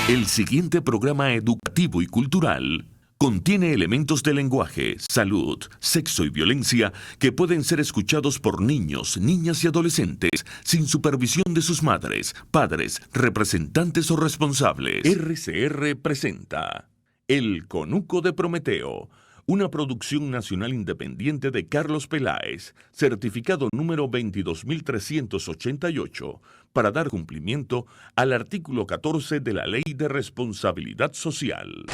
El siguiente programa educativo y cultural contiene elementos de lenguaje, salud, sexo y violencia que pueden ser escuchados por niños, niñas y adolescentes sin supervisión de sus madres, padres, representantes o responsables. RCR presenta El Conuco de Prometeo, una producción nacional independiente de Carlos Peláez, certificado número 22388, para dar cumplimiento al artículo 14 de la Ley de Responsabilidad Social.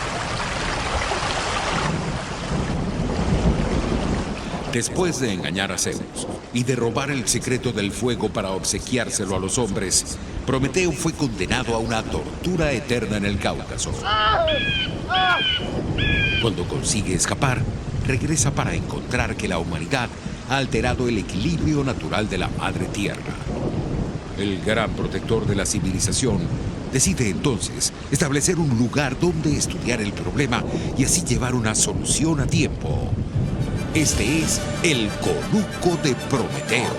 Después de engañar a Zeus y de robar el secreto del fuego para obsequiárselo a los hombres, Prometeo fue condenado a una tortura eterna en el Cáucaso. Cuando consigue escapar, regresa para encontrar que la humanidad ha alterado el equilibrio natural de la Madre Tierra. El gran protector de la civilización decide entonces establecer un lugar donde estudiar el problema y así llevar una solución a tiempo. Este es el Conuco de Prometeo.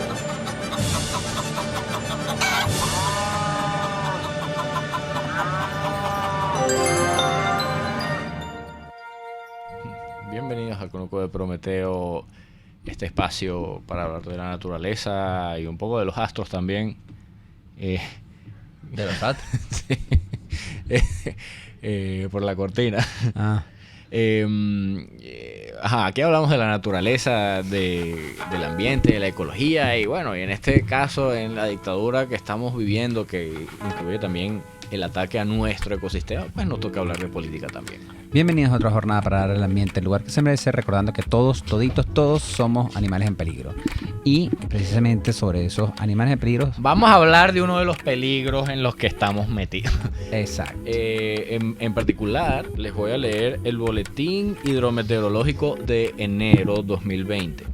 Bienvenidos al Conuco de Prometeo, este espacio para hablar de la naturaleza y un poco de los astros también. ¿De los astros? Sí. Por la cortina. Aquí hablamos de la naturaleza, del ambiente, de la ecología y bueno, y en este caso en la dictadura que estamos viviendo, que incluye también el ataque a nuestro ecosistema, pues nos toca hablar de política también. Bienvenidos a otra jornada para dar al ambiente el lugar que se merece, recordando que todos somos animales en peligro. Y precisamente sobre esos animales en peligro vamos a hablar de uno de los peligros en los que estamos metidos. Exacto. En particular, les voy a leer el boletín hidrometeorológico de enero 2020.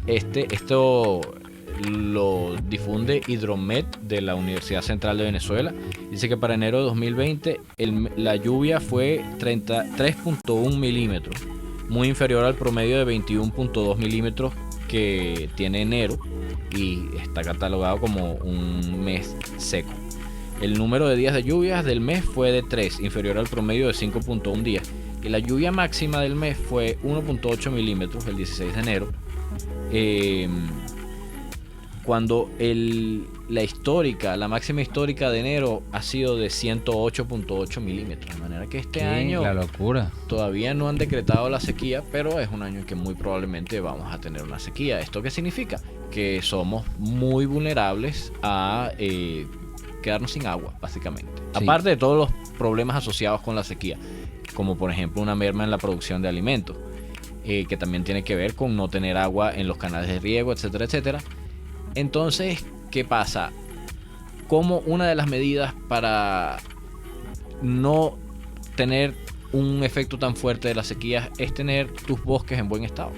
Esto lo difunde Hidromet de la Universidad Central de Venezuela. Dice que para enero de 2020 la lluvia fue 33.1 milímetros, muy inferior al promedio de 21.2 milímetros que tiene enero y está catalogado como un mes seco. El número de días de lluvias del mes fue de 3, inferior al promedio de 5.1 días. Y la lluvia máxima del mes fue 1.8 milímetros el 16 de enero. Cuando la máxima histórica de enero ha sido de 108.8 milímetros. De manera que este año la locura. Todavía no han decretado la sequía, pero es un año en que muy probablemente vamos a tener una sequía. ¿Esto qué significa? Que somos muy vulnerables a quedarnos sin agua, básicamente. Sí. Aparte de todos los problemas asociados con la sequía, como por ejemplo una merma en la producción de alimentos, que también tiene que ver con no tener agua en los canales de riego, etcétera, etcétera. Entonces, ¿qué pasa? Como una de las medidas para no tener un efecto tan fuerte de la sequía es tener tus bosques en buen estado.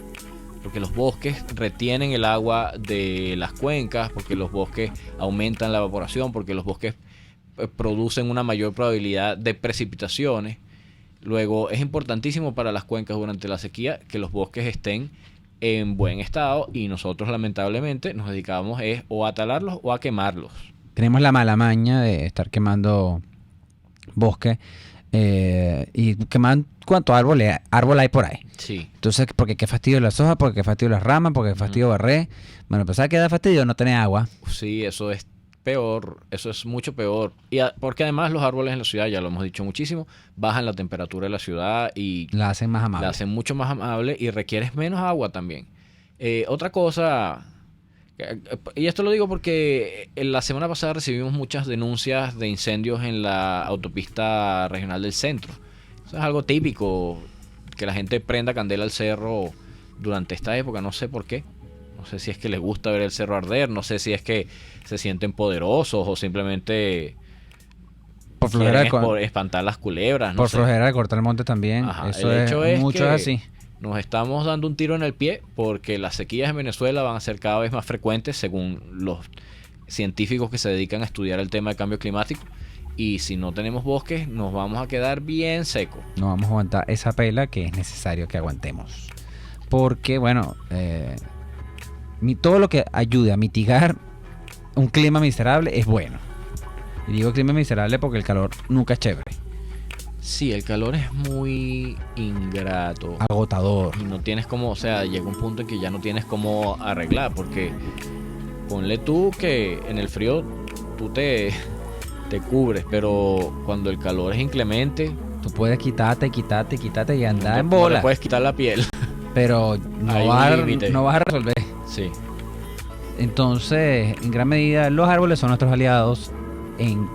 Porque los bosques retienen el agua de las cuencas, porque los bosques aumentan la evaporación, porque los bosques producen una mayor probabilidad de precipitaciones. Luego, es importantísimo para las cuencas durante la sequía que los bosques estén en buen estado y nosotros lamentablemente nos dedicamos o a talarlos o a quemarlos. Tenemos la mala maña de estar quemando bosque y quemar cuánto árbol hay por ahí. Sí. Entonces, porque qué fastidio las hojas, porque qué fastidio las ramas, porque qué fastidio barrer. Bueno, pues ¿sabes qué da fastidio? No tener agua. Sí, eso es peor, eso es mucho peor. Porque además los árboles en la ciudad, ya lo hemos dicho muchísimo, bajan la temperatura de la ciudad y la hacen más amable. La hacen mucho más amable y requieres menos agua también. Otra cosa, y esto lo digo porque la semana pasada recibimos muchas denuncias de incendios en la autopista regional del centro. Eso es algo típico, que la gente prenda candela al cerro durante esta época, no sé por qué. No sé si es que les gusta ver el cerro arder, no sé si es que se sienten poderosos o simplemente por flojera espantar las culebras. Por flojera de cortar el monte también. Ajá, eso el hecho es mucho que así. Nos estamos dando un tiro en el pie porque las sequías en Venezuela van a ser cada vez más frecuentes según los científicos que se dedican a estudiar el tema del cambio climático. Y si no tenemos bosques, nos vamos a quedar bien secos. No vamos a aguantar esa pela que es necesario que aguantemos. Porque, bueno, todo lo que ayude a mitigar un clima miserable es bueno. Y digo clima miserable porque el calor nunca es chévere. Sí, el calor es muy ingrato. Agotador. Y no tienes como, o sea, llega un punto en que ya no tienes cómo arreglar, porque ponle tú que en el frío tú te cubres, pero cuando el calor es inclemente, Tú puedes quitarte y andar en no le bola. puedes quitar la piel. Pero Hay no un vas, límite. no vas a resolver. Sí, Entonces, en gran medida, los árboles son nuestros aliados en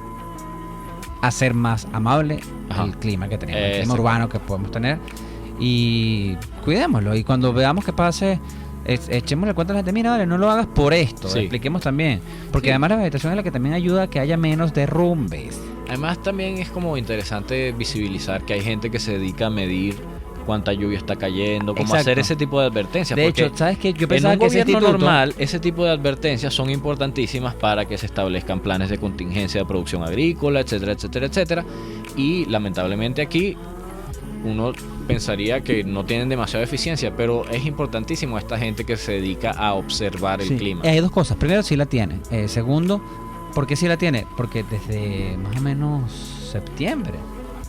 hacer más amable Ajá. el clima que tenemos, el clima Exacto. urbano que podemos tener. Y cuidémoslo. Y cuando veamos que pase, echémosle cuenta a la gente, mira, vale, no lo hagas por esto. Sí. Expliquemos también. Porque Sí. además la vegetación es la que también ayuda a que haya menos derrumbes. además también es como interesante visibilizar que hay gente que se dedica a medir cuánta lluvia está cayendo, cómo Exacto. hacer ese tipo de advertencias. De porque hecho, ¿sabes qué? Yo en pensaba un que ese gobierno instituto... normal, ese tipo de advertencias son importantísimas para que se establezcan planes de contingencia de producción agrícola, etcétera, etcétera, etcétera. Y lamentablemente aquí uno pensaría que no tienen demasiada eficiencia, pero es importantísimo esta gente que se dedica a observar el Sí, clima. hay dos cosas. Primero, sí la tiene. Segundo, ¿por qué sí la tiene? Porque desde más o menos septiembre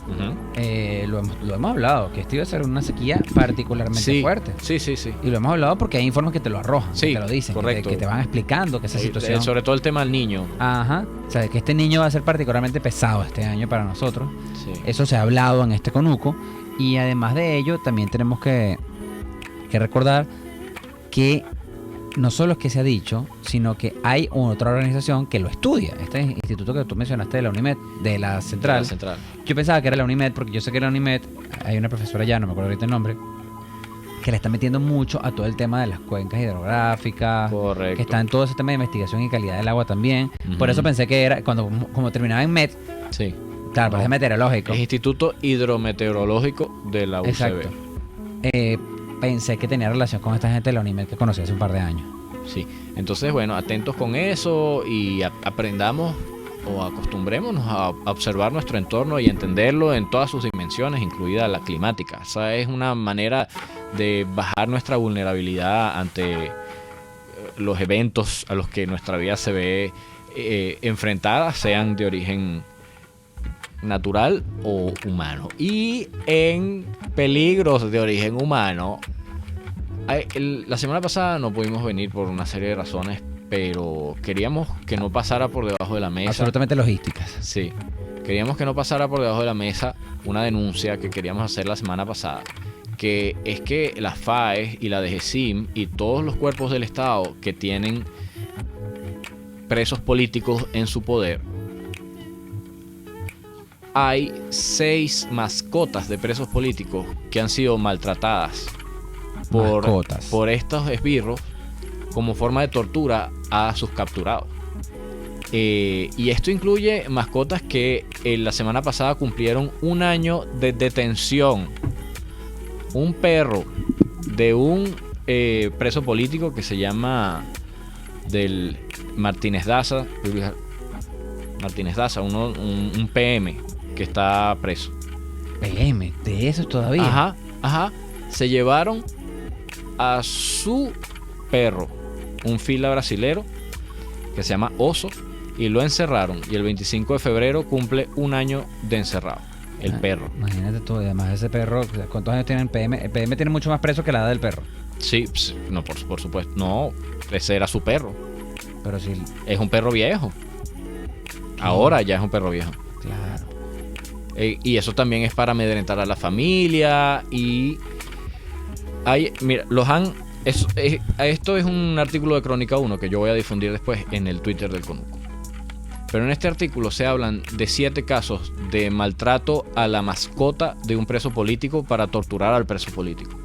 Ujú. lo hemos hablado, que esto iba a ser una sequía particularmente Sí, fuerte. sí, sí, sí. Y lo hemos hablado porque hay informes que te lo arrojan, Sí, que te lo dicen, correcto. que te van explicando que esa situación... Sobre todo el tema del niño. Ajá. O sea, que este niño va a ser particularmente pesado este año para nosotros. Sí. Eso se ha hablado en este conuco. Y además de ello, también tenemos que recordar que no solo es que se ha dicho, sino que hay otra organización que lo estudia. Este instituto que tú mencionaste de la UNIMED, de la Central. La central. Yo pensaba que era la UNIMED, porque yo sé que la UNIMED, hay una profesora ya, no me acuerdo ahorita el nombre, que le está metiendo mucho a todo el tema de las cuencas hidrográficas, Correcto. que está en todo ese tema de investigación y calidad del agua también. Por Ujú. eso pensé que era, como terminaba en MED, Sí. claro, parece No. meteorológico. Es Instituto Hidrometeorológico de la UCB. Exacto. Pensé que tenía relación con esta gente de la UNIMED que conocí hace un par de años. Sí. Entonces, bueno, atentos con eso y aprendamos o acostumbrémonos a observar nuestro entorno y entenderlo en todas sus dimensiones, incluida la climática. Esa es una manera de bajar nuestra vulnerabilidad ante los eventos a los que nuestra vida se ve enfrentada, sean de origen natural o humano. Y en peligros de origen humano, la semana pasada no pudimos venir por una serie de razones, pero queríamos que no pasara por debajo de la mesa. Absolutamente logísticas. Sí, queríamos que no pasara por debajo de la mesa una denuncia que queríamos hacer la semana pasada, que es que la FAES y la DGCIM y todos los cuerpos del Estado que tienen presos políticos en su poder, hay 6 mascotas de presos políticos que han sido maltratadas Mascotas. por estos esbirros como forma de tortura a sus capturados. Y esto incluye mascotas que la semana pasada cumplieron 1 año de detención. Un perro de un preso político que se llama del Martínez Daza, un PM que está preso. PM, de eso todavía. Ajá, ajá. Se llevaron a su perro, un fila brasilero que se llama Oso, y lo encerraron. Y el 25 de febrero cumple 1 año de encerrado. El perro. Imagínate tú, además ese perro, ¿cuántos años tiene el PM? El PM tiene mucho más preso que la edad del perro. Sí, no, por supuesto. No, ese era su perro. Pero sí, Es un perro viejo. Ahora ya es un perro viejo. claro. Y eso también es para amedrentar a la familia. Y mira, esto es un artículo de Crónica 1 que yo voy a difundir después en el Twitter del Conuco. Pero en este artículo se hablan de 7 casos de maltrato a la mascota de un preso político para torturar al preso político.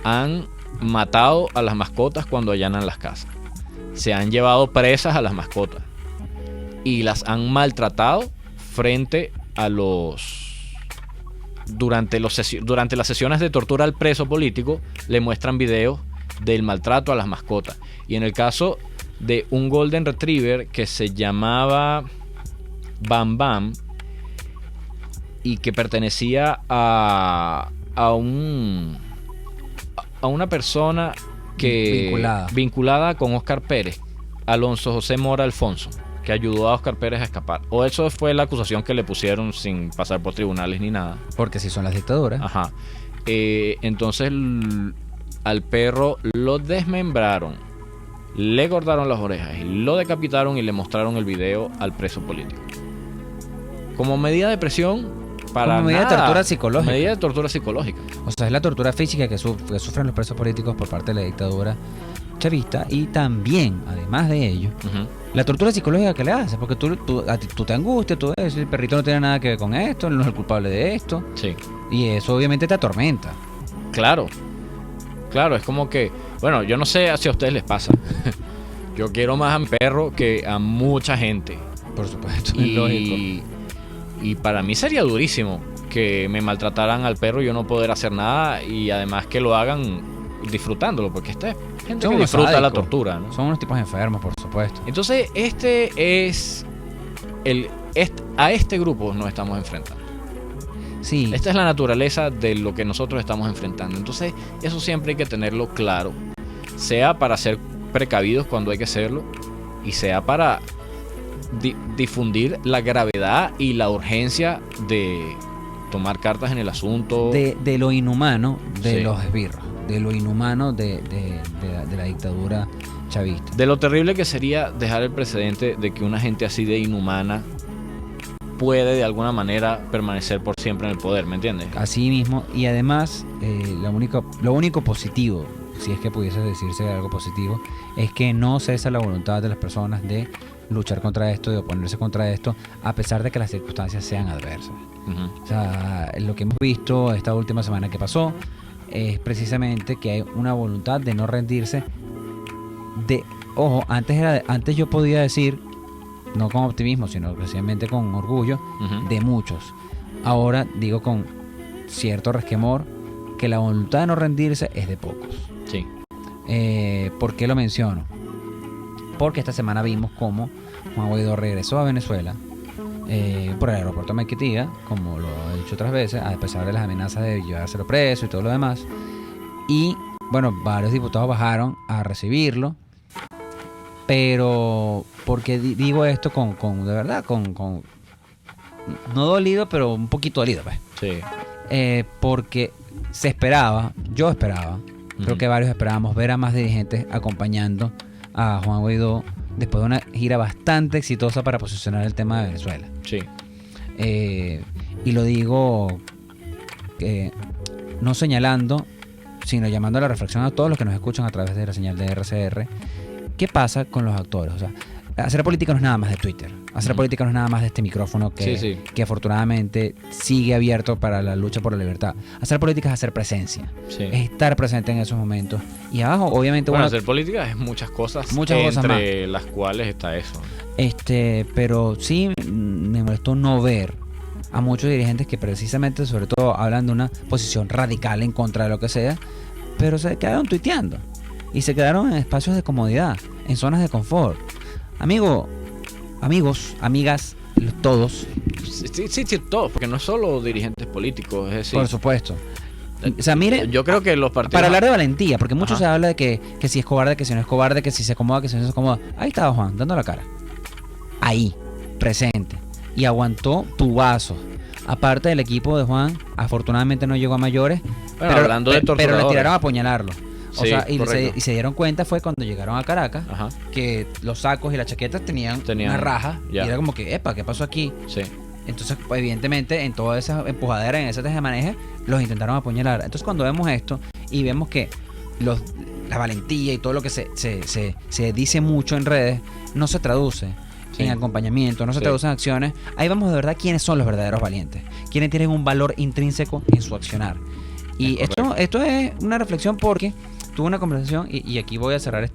Han matado a las mascotas cuando allanan las casas. Se han llevado presas a las mascotas. Y las han maltratado frente a durante las sesiones de tortura al preso político le muestran videos del maltrato a las mascotas. Y en el caso de un Golden Retriever que se llamaba Bam Bam y que pertenecía a una persona que Vinculada. vinculada con Oscar Pérez, Alonso José Mora Alfonso. que ayudó a Oscar Pérez a escapar. O eso fue la acusación que le pusieron sin pasar por tribunales ni nada. Porque si son las dictaduras. Ajá. Entonces al perro lo desmembraron, le cortaron las orejas y lo decapitaron y le mostraron el video al preso político. Como medida de presión para como medida de nada. tortura psicológica. Medida de tortura psicológica. O sea, es la tortura física que sufren los presos políticos por parte de la dictadura chavista, y también, además de ello, Ujú. la tortura psicológica que le hace, porque tú te angustias, tú ves, el perrito no tiene nada que ver con esto, no es el culpable de esto, Sí. y eso obviamente te atormenta. Claro, es como que, bueno, yo no sé si a ustedes les pasa. Yo quiero más a mi perro que a mucha gente. Por supuesto, es lógico. Y para mí sería durísimo que me maltrataran al perro y yo no poder hacer nada, y además que lo hagan disfrutándolo, porque esta es gente Son que unos disfruta la sádicos. tortura, ¿no? Son unos tipos enfermos, por supuesto. Entonces, a este grupo nos estamos enfrentando. Sí, Esta es la naturaleza de lo que nosotros estamos enfrentando. Entonces, eso siempre hay que tenerlo claro. Sea para ser precavidos cuando hay que serlo, y sea para difundir la gravedad y la urgencia de tomar cartas en el asunto. de lo inhumano de Sí. los esbirros, de lo inhumano de la dictadura chavista. De lo terrible que sería dejar el precedente de que una gente así de inhumana puede de alguna manera permanecer por siempre en el poder, ¿me entiendes? Así mismo, y además lo único positivo, si es que pudiese decirse algo positivo, es que no cesa la voluntad de las personas de luchar contra esto, de oponerse contra esto, a pesar de que las circunstancias sean adversas. Ujú. O sea, lo que hemos visto esta última semana que pasó es precisamente que hay una voluntad de no rendirse. Ojo, antes yo podía decir, no con optimismo, sino precisamente con orgullo, Ujú. de muchos. Ahora digo con cierto resquemor que la voluntad de no rendirse es de pocos. Sí. ¿Por qué lo menciono? Porque esta semana vimos cómo Juan Guaidó regresó a Venezuela por el aeropuerto de Maiquetía, como lo he dicho otras veces, a pesar de las amenazas de llevárselo preso y todo lo demás. Y bueno, varios diputados bajaron a recibirlo. Pero, porque digo esto de verdad, no dolido, pero un poquito dolido, pues. Sí. Porque yo esperaba, creo Ujú. que varios esperábamos ver a más dirigentes acompañando a Juan Guaidó después de una gira bastante exitosa para posicionar el tema de Venezuela. Sí. Y lo digo no señalando, sino llamando a la reflexión a todos los que nos escuchan a través de la señal de RCR. ¿Qué pasa con los actores? O sea, hacer política no es nada más de Twitter. Hacer Ujú. política no es nada más de este micrófono Sí. que afortunadamente sigue abierto para la lucha por la libertad. Hacer política es hacer presencia. Sí. Es estar presente en esos momentos. Y abajo, obviamente, Bueno, bueno, hacer política es muchas cosas, Muchas cosas entre las cuales está eso. pero sí me molestó no ver a muchos dirigentes que precisamente, sobre todo, hablan de una posición radical en contra de lo que sea, pero se quedaron tuiteando y se quedaron en espacios de comodidad, en zonas de confort. Amigos, amigas, todos, Sí, todos, porque no es solo dirigentes políticos, es decir, por supuesto. O sea, mire, yo creo que los partidos... para hablar de valentía, porque mucho Ajá. se habla de que si es cobarde, que si no es cobarde, que si se acomoda, que si no se acomoda. Ahí estaba Juan, dando la cara. Ahí, presente. Y aguantó tubazos. Aparte del equipo de Juan, afortunadamente no llegó a mayores. Bueno, hablando de pero le torturadores. tiraron a apuñalarlo. O Sí, sea, y correcto. se dieron cuenta fue cuando llegaron a Caracas Ajá, que los sacos y las chaquetas tenían una raja. ya. Y era como que, epa, ¿qué pasó aquí? sí. Entonces, pues, evidentemente, en toda esa empujadera, en ese tejemaneje, los intentaron apuñalar. Entonces, cuando vemos esto y vemos que la valentía y todo lo que se dice mucho en redes no se traduce Sí. en acompañamiento, no se Sí. traduce en acciones, ahí vamos de verdad quiénes son los verdaderos valientes, quiénes tienen un valor intrínseco en su accionar. Y Es esto es una reflexión porque tuve una conversación, y aquí voy a cerrar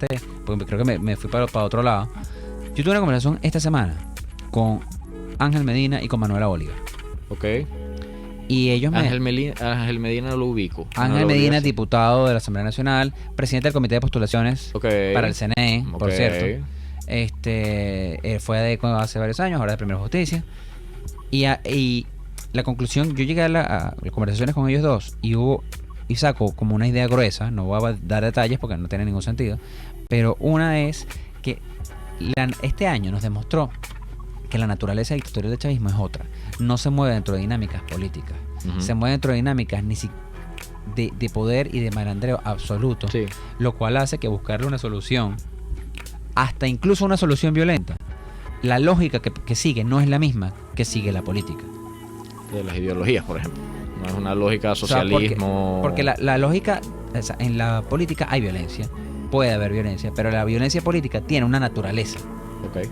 porque creo que me fui para otro lado. Yo tuve una conversación esta semana con Ángel Medina y con Manuela Bolívar. Ok. Y ellos Ángel Medina lo ubico. Ángel No lo Medina, ubico así. diputado de la Asamblea Nacional, presidente del Comité de Postulaciones Ok. para el CNE, por Ok. cierto. Fue ADECO hace varios años, ahora de Primera Justicia. Y la conclusión, yo llegué a las conversaciones con ellos dos y saco como una idea gruesa, no voy a dar detalles porque no tiene ningún sentido, pero una es que este año nos demostró que la naturaleza dictatorial del chavismo es otra. No se mueve dentro de dinámicas políticas. Se mueve dentro de dinámicas de poder y de malandreo absoluto. Sí. Lo cual hace que buscarle una solución, hasta incluso una solución violenta, la lógica que sigue no es la misma que sigue la política. De las ideologías, por ejemplo. No es una lógica O sea, socialismo. porque la lógica, o sea, en la política hay violencia, puede haber violencia, pero la violencia política tiene una naturaleza. Ok.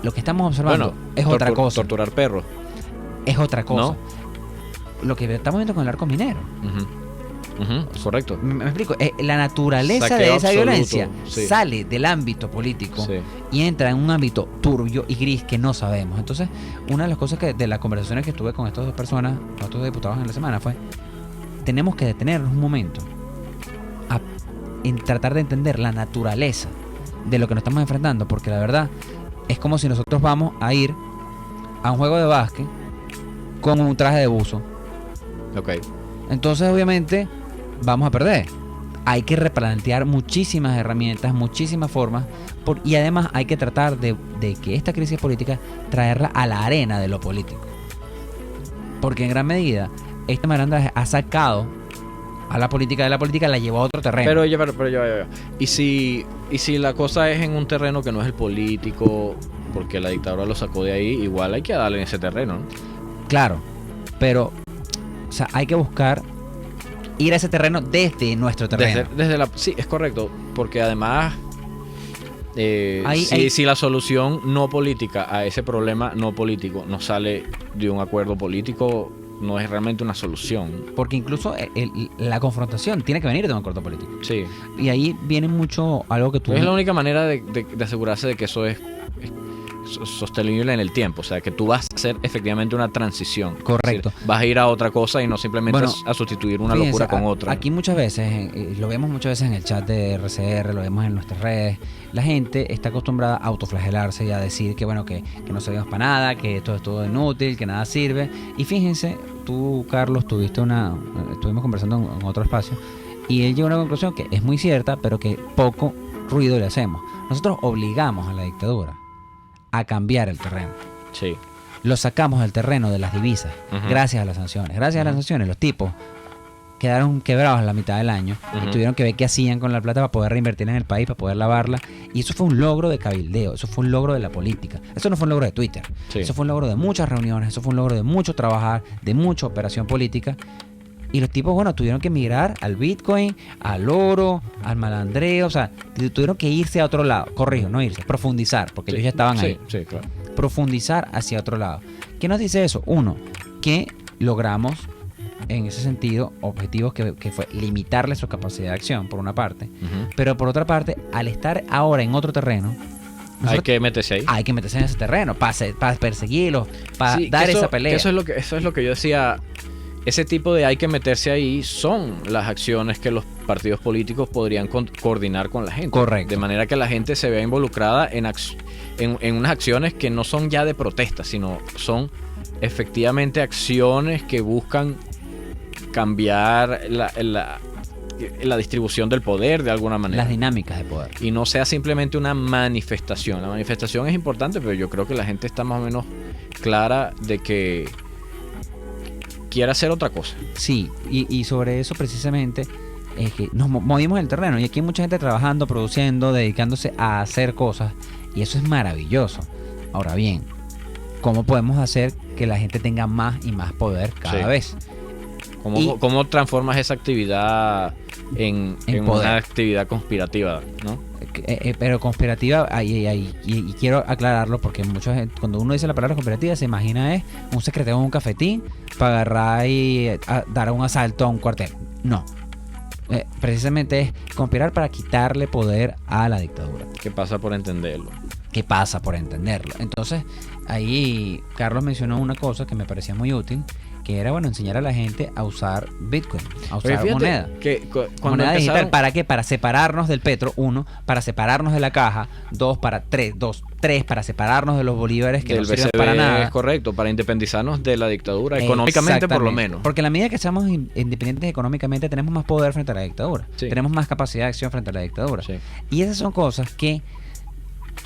Lo que estamos observando es otra cosa. Torturar perros. Es otra cosa. Lo que estamos viendo con el arco minero. Correcto. Me explico. La naturaleza Saqueo de esa absoluto, violencia sí. sale del ámbito político Sí. y entra en un ámbito turbio y gris que no sabemos. Entonces, una de las cosas de las conversaciones que tuve con estas dos personas, con estos diputados en la semana, fue: tenemos que detenernos un momento en tratar de entender la naturaleza de lo que nos estamos enfrentando, porque la verdad es como si nosotros vamos a ir a un juego de básquet con un traje de buzo. Ok. Entonces, obviamente, vamos a perder. Hay que replantear muchísimas herramientas, muchísimas formas, y además hay que tratar de que esta crisis política traerla a la arena de lo político. Porque en gran medida, este malandraje ha sacado a la política de la política, la llevó a otro terreno. Pero ya. ¿Y si la cosa es en un terreno que no es el político, porque la dictadura lo sacó de ahí, igual hay que darle en ese terreno, ¿no? Claro, pero o sea, hay que buscar ir a ese terreno desde nuestro terreno. Sí, es correcto, porque además Ahí- si la solución no política a ese problema no político no sale de un acuerdo político, no es realmente una solución. Porque incluso la confrontación tiene que venir de un acuerdo político. Sí. Y ahí viene mucho algo que tú... Es la única manera de asegurarse de que eso es sostenible en el tiempo, o sea, que tú vas a hacer efectivamente una transición. Correcto. Es decir, vas a ir a otra cosa y no simplemente Bueno, a sustituir una Fíjense, locura con otra. Aquí muchas veces, lo vemos muchas veces en el chat de RCR, lo vemos en nuestras redes, la gente está acostumbrada a autoflagelarse y a decir que bueno, que no servimos para nada, que esto es todo inútil, que nada sirve. Y fíjense, tú, Carlos, estuvimos conversando en otro espacio, y él llegó a una conclusión que es muy cierta, pero que poco ruido le hacemos. Nosotros obligamos a la dictadura a cambiar el terreno. Sí. Lo sacamos del terreno de las divisas, Ujú. gracias a las sanciones. Gracias a las sanciones, los tipos quedaron quebrados a la mitad del año y Ujú. tuvieron que ver qué hacían con la plata para poder reinvertirla en el país, para poder lavarla. Y eso fue un logro de cabildeo, eso fue un logro de la política. Eso no fue un logro de Twitter. Sí. Eso fue un logro de muchas reuniones, eso fue un logro de mucho trabajar, de mucha operación política. Y los tipos, bueno, tuvieron que migrar al Bitcoin, al oro, al malandreo, o sea, tuvieron que irse a otro lado. Corrijo, no irse, profundizar, porque ellos ya estaban ahí. Sí, claro. Profundizar hacia otro lado. ¿Qué nos dice eso? Uno, que logramos en ese sentido objetivos que fue limitarle su capacidad de acción, por una parte, Ujú. pero por otra parte, al estar ahora en otro terreno, Hay nosotros- que meterse ahí. hay que meterse en ese terreno para perseguirlos, para Sí, dar que esa pelea. que eso es lo que yo decía. Ese tipo de hay que meterse ahí son las acciones que los partidos políticos podrían coordinar con la gente. Correcto. De manera que la gente se vea involucrada en unas acciones que no son ya de protesta, sino son efectivamente acciones que buscan cambiar la distribución del poder de alguna manera. Las dinámicas de poder. Y no sea simplemente una manifestación. La manifestación es importante, pero yo creo que la gente está más o menos clara de que quiere hacer otra cosa. Sí, y sobre eso precisamente es que nos movimos en el terreno y aquí hay mucha gente trabajando, produciendo, dedicándose a hacer cosas y eso es maravilloso. Ahora bien, ¿cómo podemos hacer que la gente tenga más y más poder cada Sí. vez? ¿Cómo transformas esa actividad en poder. una actividad conspirativa, ¿no? Pero conspirativa, y quiero aclararlo porque cuando uno dice la palabra conspirativa se imagina es un secretario en un cafetín para agarrar y dar un asalto a un cuartel. No. Precisamente es conspirar para quitarle poder a la dictadura. ¿Qué pasa por entenderlo? ¿Qué pasa por entenderlo? Entonces, ahí Carlos mencionó una cosa que me parecía muy útil, que era, bueno, enseñar a la gente a usar Bitcoin, a usar Fíjate moneda. que cuando Moneda digital, empezaron, ¿para qué? Para separarnos del petro, 1, para separarnos de la caja, 2, para separarnos de los bolívares que del no sirven BCB para nada. es correcto, para independizarnos de la dictadura, económicamente por lo Exactamente. menos. Porque a la medida que seamos independientes económicamente, tenemos más poder frente a la dictadura. Sí. Tenemos más capacidad de acción frente a la dictadura. Sí. Y esas son cosas que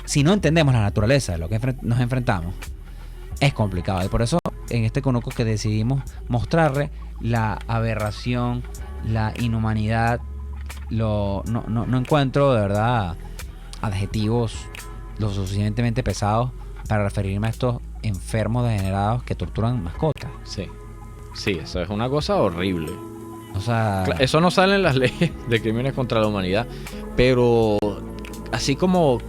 si no entendemos la naturaleza de lo que nos enfrentamos, es complicado. Y por eso en este conuco que decidimos mostrarle la aberración, la inhumanidad, no encuentro de verdad adjetivos lo suficientemente pesados para referirme a estos enfermos degenerados que torturan mascotas. Sí, eso es una cosa horrible. O sea, eso no sale en las leyes de crímenes contra la humanidad, pero así como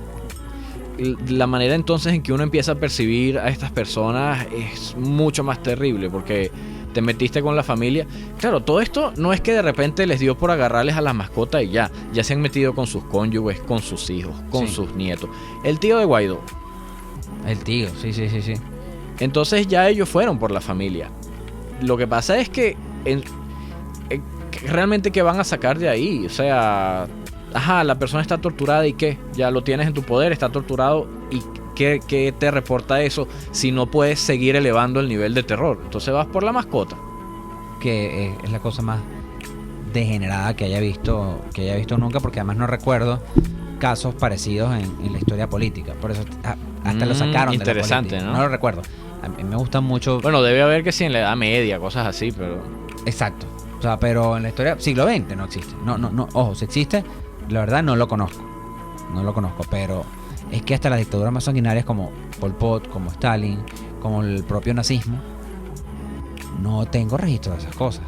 la manera entonces en que uno empieza a percibir a estas personas es mucho más terrible, porque te metiste con la familia. Claro, todo esto no es que de repente les dio por agarrarles a las mascotas y ya se han metido con sus cónyuges, con sus hijos, con sus nietos. El tío de Guaidó. El tío, sí. Entonces ya ellos fueron por la familia. Lo que pasa es que realmente ¿qué van a sacar de ahí? O sea, la persona está torturada y ¿qué? Ya lo tienes en tu poder, está torturado y ¿qué te reporta eso si no puedes seguir elevando el nivel de terror? Entonces vas por la mascota. Que es la cosa más degenerada que haya visto nunca, porque además no recuerdo casos parecidos en la historia política. Por eso hasta lo sacaron interesante, de la política. ¿no? No lo recuerdo. A mí me gusta mucho. Bueno, debe haber que sí en la Edad Media, cosas así, pero... Exacto. O sea, pero en la historia siglo XX no existe. No, ojo, si existe, la verdad no lo conozco. Pero es que hasta las dictaduras más sanguinarias como Pol Pot, como Stalin, como el propio nazismo, no tengo registro de esas cosas.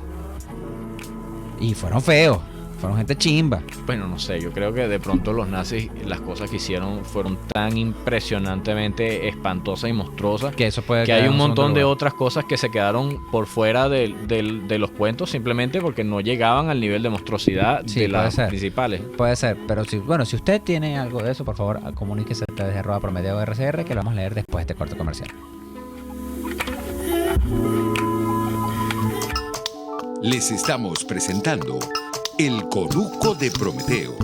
Y fueron feos. Fueron gente chimba. Bueno, no sé, yo creo que de pronto los nazis, las cosas que hicieron fueron tan impresionantemente espantosas y monstruosas que eso puede que hay un montón de otras cosas que se quedaron por fuera de los cuentos, simplemente porque no llegaban al nivel de monstruosidad de las principales. Puede ser, pero si usted tiene algo de eso, por favor, comuníquese a través de @promediorcr, que lo vamos a leer después de este corte comercial. Les estamos presentando El Conuco de Prometeo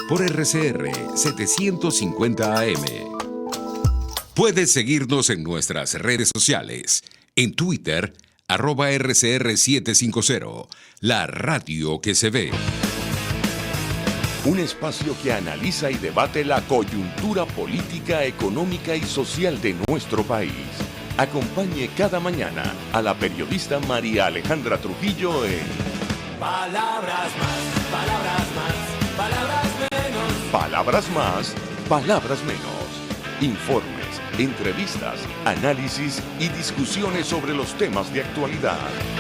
por RCR 750 AM. Puedes seguirnos en nuestras redes sociales. En Twitter, @RCR750, la radio que se ve. Un espacio que analiza y debate la coyuntura política, económica y social de nuestro país. Acompañe cada mañana a la periodista María Alejandra Trujillo en Palabras más, palabras más, palabras menos. Palabras más, palabras menos. Informes, entrevistas, análisis y discusiones sobre los temas de actualidad.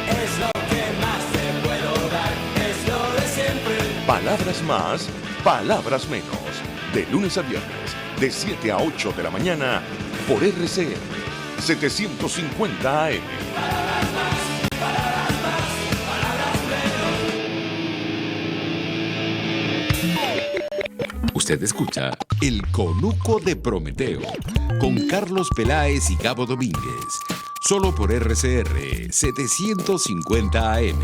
Es lo que más te puedo dar, es lo de siempre. Palabras más, palabras menos. De lunes a viernes, de 7 a 8 de la mañana, por RCR 750 AM. Palabras más, palabras más, palabras menos. Usted escucha El Conuco de Prometeo con Carlos Peláez y Gabo Domínguez, solo por RCR 750 AM.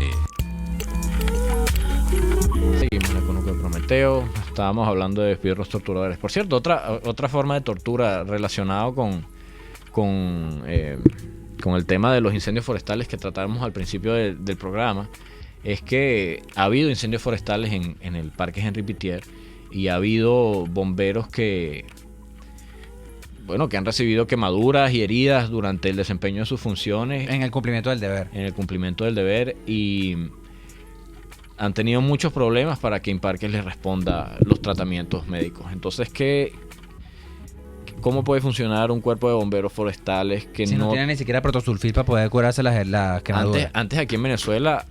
Seguimos en el Conuco de Prometeo. Estábamos hablando de esbirros torturadores. Por cierto, otra forma de tortura relacionado con el tema de los incendios forestales que tratamos al principio del programa, es que ha habido incendios forestales en el Parque Henri Pittier y ha habido bomberos que han recibido quemaduras y heridas durante el desempeño de sus funciones. En el cumplimiento del deber. En el cumplimiento del deber, y han tenido muchos problemas para que Imparques les responda los tratamientos médicos. Entonces, ¿cómo puede funcionar un cuerpo de bomberos forestales que no tiene ni siquiera protosulfil para poder curarse las quemaduras? Antes aquí en Venezuela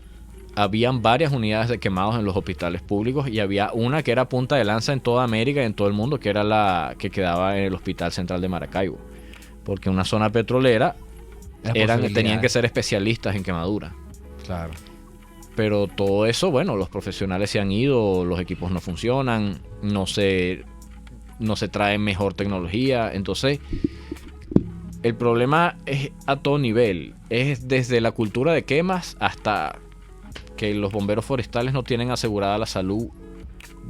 habían varias unidades de quemados en los hospitales públicos, y había una que era punta de lanza en toda América y en todo el mundo, que era la que quedaba en el Hospital Central de Maracaibo, porque una zona petrolera tenían que ser especialistas en quemaduras. Claro. Pero todo eso, los profesionales se han ido, los equipos no funcionan, no se trae mejor tecnología. Entonces, el problema es a todo nivel. Es desde la cultura de quemas hasta que los bomberos forestales no tienen asegurada la salud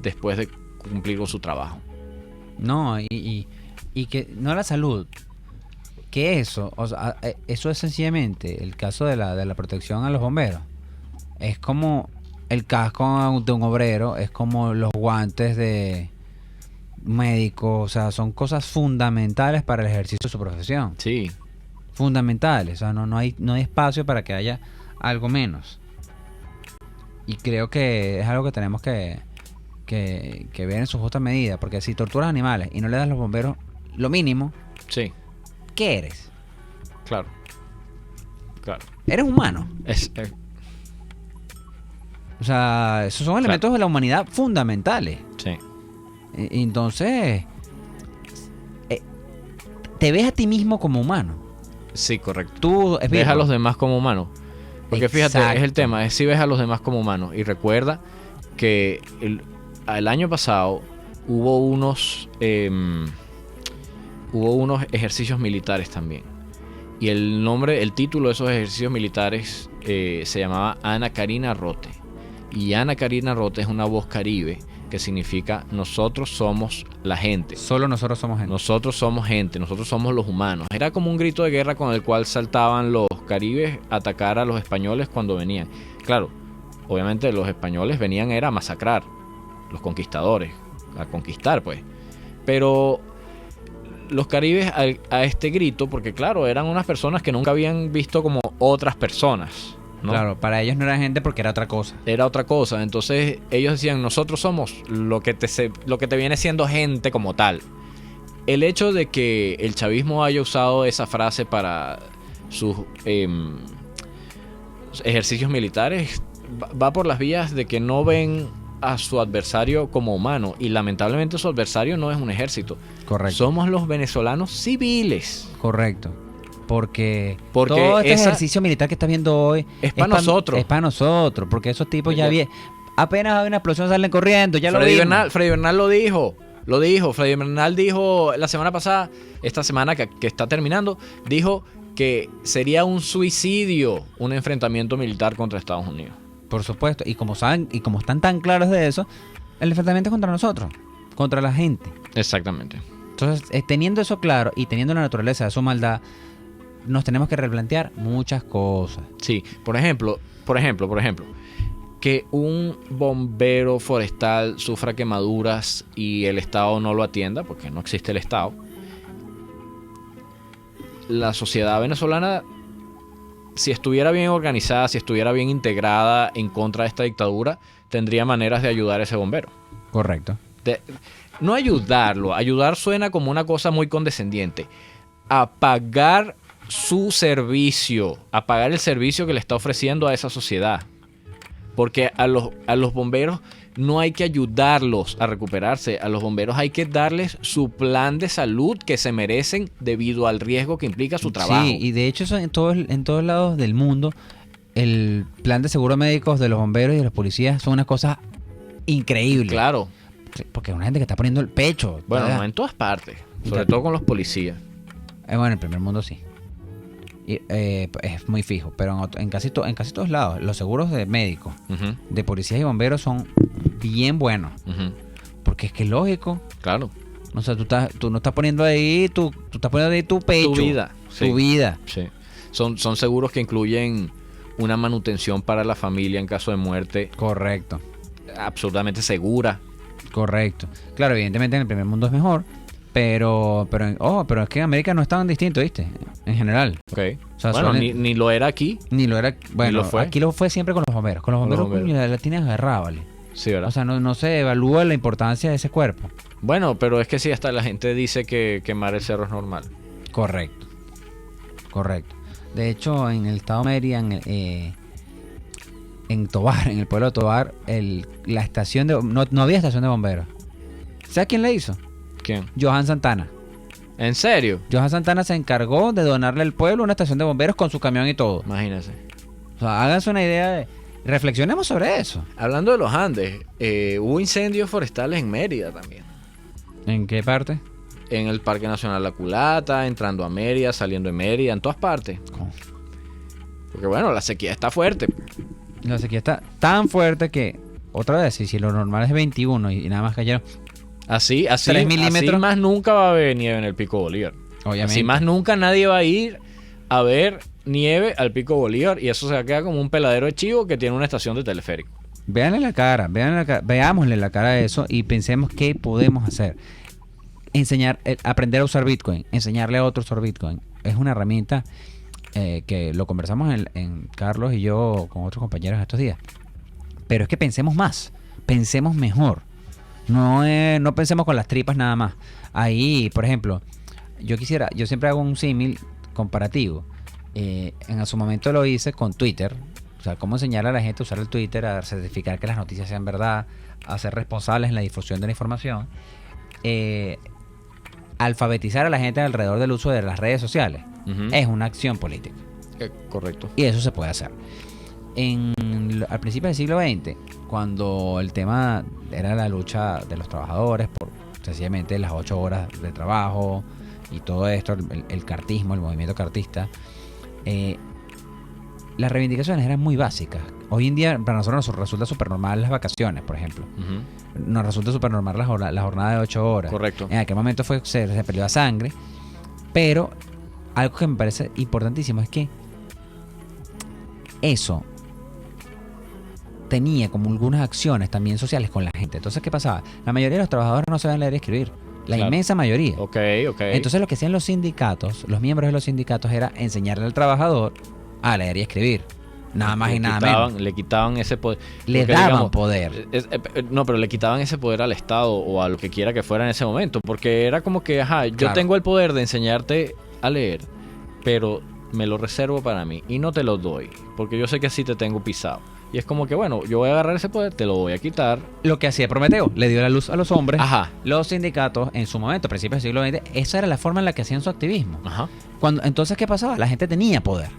después de cumplir con su trabajo. No, y que no la salud. Que eso, o sea, eso es sencillamente el caso de la protección a los bomberos. Es como el casco de un obrero, es como los guantes de médicos, o sea, son cosas fundamentales para el ejercicio de su profesión. Sí, Fundamentales, o sea, no hay espacio para que haya algo menos. Y creo que es algo que tenemos que ver en su justa medida, porque si torturas animales y no le das a los bomberos lo mínimo, sí, ¿qué eres? claro. Claro. Eres humano. O sea, esos son elementos de la humanidad fundamentales. Sí. Entonces, te ves a ti mismo como humano. Sí, correcto. Tú Ves a los demás como humanos. Porque fíjate, Exacto. es el tema, es si ves a los demás como humanos. Y recuerda que el año pasado hubo unos ejercicios militares también. Y el título de esos ejercicios militares se llamaba Ana Karina Rote. Y Ana Karina Rote es una voz caribe que significa nosotros somos la gente. Solo nosotros somos gente. Nosotros somos gente, nosotros somos los humanos. Era como un grito de guerra con el cual saltaban los caribes a atacar a los españoles cuando venían. Claro, obviamente los españoles venían era a masacrar, los conquistadores, a conquistar pues. Pero los caribes a este grito, porque claro, eran unas personas que nunca habían visto como otras personas, ¿no? Claro, para ellos no era gente porque era otra cosa. Era otra cosa. Entonces ellos decían, nosotros somos lo que te viene siendo gente como tal. El hecho de que el chavismo haya usado esa frase para sus ejercicios militares va por las vías de que no ven a su adversario como humano. Y lamentablemente su adversario no es un ejército. Correcto. Somos los venezolanos civiles. Correcto. Porque Porque todo este esa- ejercicio militar que estás viendo hoy Es pa' nosotros. Es para nosotros, porque esos tipos ya Ya. bien. Apenas hay una explosión salen corriendo, ya lo Freddy vimos. Bernal lo dijo. Freddy Bernal dijo la semana pasada, esta semana que está terminando, dijo que sería un suicidio un enfrentamiento militar contra Estados Unidos. Por supuesto, y como saben y como están tan claros de eso, el enfrentamiento es contra nosotros, contra la gente. Exactamente. Entonces, teniendo eso claro y teniendo la naturaleza de su maldad, nos tenemos que replantear muchas cosas. Sí, por ejemplo, que un bombero forestal sufra quemaduras y el Estado no lo atienda, porque no existe el Estado. La sociedad venezolana, si estuviera bien organizada, si estuviera bien integrada en contra de esta dictadura, tendría maneras de ayudar a ese bombero. Correcto. No ayudarlo, ayudar suena como una cosa muy condescendiente. A pagar su servicio, a pagar el servicio que le está ofreciendo a esa sociedad. Porque a los bomberos no hay que ayudarlos a recuperarse, a los bomberos hay que darles su plan de salud que se merecen debido al riesgo que implica su trabajo. Sí, y de hecho eso en todos lados del mundo, el plan de seguro médicos de los bomberos y de los policías son una cosa increíble. Claro, Porque es una gente que está poniendo el pecho. bueno, ¿verdad? no en todas partes, sobre todo con los policías. Bueno, en el primer mundo sí. Y, es muy fijo, pero en casi todos lados, los seguros de médicos, Ujú, de policías y bomberos son bien buenos. ujú, Porque es que es lógico. claro, O sea, tú no estás poniendo ahí, tú estás poniendo ahí tu pecho. tu vida. Tu Sí. vida. Sí. Son seguros que incluyen una manutención para la familia en caso de muerte Correcto. absolutamente segura. Correcto. Claro, evidentemente en el primer mundo es mejor, pero es que en América no es tan distinto, ¿viste? En general. Okay. O sea, Bueno, suelen- ni lo era aquí. Ni lo era, bueno, lo fue. aquí lo fue siempre con los bomberos. Con los Con los bomberos, bomberos. coño, la tienes agarrada, ¿vale? Sí, ¿verdad? O sea, no se evalúa la importancia de ese cuerpo. Bueno, pero es que sí, hasta la gente dice que quemar el cerro es normal. Correcto. Correcto. De hecho, en el estado de Mérida, en Tobar, en el pueblo de Tobar, la estación de... No había estación de bomberos. ¿Sabes quién la hizo? ¿Quién? Johan Santana. ¿En serio? Johan Santana se encargó de donarle al pueblo una estación de bomberos con su camión y todo. Imagínense. O sea, háganse una idea de... Reflexionemos sobre eso. Hablando de los Andes, hubo incendios forestales en Mérida también. ¿En qué parte? En el Parque Nacional La Culata, entrando a Mérida, saliendo de Mérida, en todas partes. Porque bueno, la sequía está fuerte. La sequía está tan fuerte que, otra vez, si lo normal es 21 y nada más cayeron, Así 3 milímetros. así más nunca va a haber nieve en el Pico Bolívar. obviamente. Así más nunca nadie va a ir a ver nieve al Pico Bolívar y eso se va a quedar como un peladero de chivo que tiene una estación de teleférico. Veámosle la cara a eso y pensemos qué podemos hacer. aprender a usar Bitcoin, enseñarle a otros a usar Bitcoin. Es una herramienta que lo conversamos en Carlos y yo con otros compañeros estos días. Pero es que pensemos más, pensemos mejor. No pensemos con las tripas nada más. Ahí, por ejemplo, yo siempre hago un símil comparativo. En su momento lo hice con Twitter. O sea, cómo enseñar a la gente a usar el Twitter, a certificar que las noticias sean verdad, a ser responsables en la difusión de la información. Alfabetizar a la gente alrededor del uso de las redes sociales. Es una acción política. Correcto. Y eso se puede hacer. Al principio del siglo XX, cuando el tema era la lucha de los trabajadores por sencillamente las 8 horas de trabajo y todo esto, el cartismo, el movimiento cartista, las reivindicaciones eran muy básicas. Hoy en día para nosotros nos resulta súper normal las vacaciones, por ejemplo. Nos resulta súper normal la jornada de 8 horas. Correcto. En aquel momento se peleó a sangre. Pero algo que me parece importantísimo es que eso tenía como algunas acciones también sociales con la gente. Entonces, ¿qué pasaba? La mayoría de los trabajadores no sabían leer y escribir. La inmensa mayoría. Ok. Entonces, lo que hacían los sindicatos, los miembros de los sindicatos, era enseñarle al trabajador a leer y escribir. Nada más y nada menos. Le quitaban ese poder. Le daban poder. No, pero le quitaban ese poder al Estado o a lo que quiera que fuera en ese momento. Porque era como que, yo Claro. tengo el poder de enseñarte a leer, pero me lo reservo para mí y no te lo doy. Porque yo sé que así te tengo pisado. Y es como que, bueno, yo voy a agarrar ese poder, te lo voy a quitar. Lo que hacía Prometeo, le dio la luz a los hombres. Ajá. Los sindicatos, en su momento, a principios del siglo XX, esa era la forma en la que hacían su activismo. Ajá. Entonces, ¿qué pasaba? La gente tenía poder.